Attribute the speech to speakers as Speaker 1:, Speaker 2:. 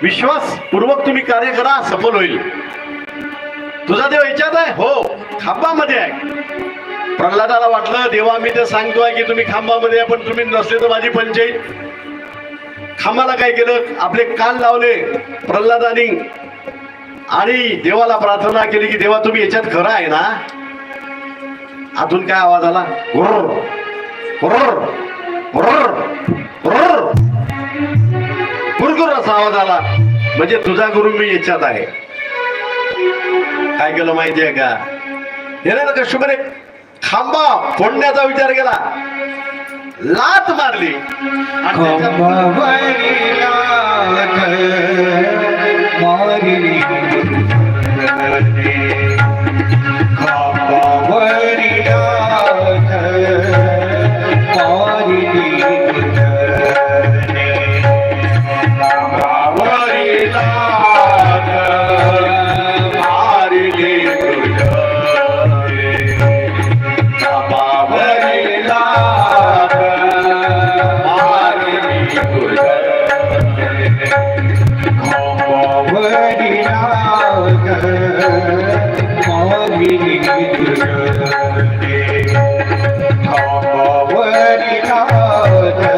Speaker 1: विश्वास पूर्वक तुम्ही कार्य करा, सफल होईल. तुझा देव याच्यात आहे, हो खांबामध्ये आहे. प्रल्हादाला वाटलं देवा मी ते सांगतोय की तुम्ही खांबामध्ये आहे, पण तुम्ही नसले तर माझी पंचायत. खांबाला काय केलं, आपले कान लावले प्रल्हादानी आणि देवाला प्रार्थना केली की देवा तुम्ही याच्यात खरं आहे ना. आतून काय आवाज आला, हुर्र हुर्र हुर्र हुर्र गुरगुर असा आवाज आला, म्हणजे तुझा गुरु मी याच्यात आहे. काय केलं माहितीये का, हिरण्यकश्यपूने खांबा फोडण्याचा विचार केला, लात मारली
Speaker 2: Hare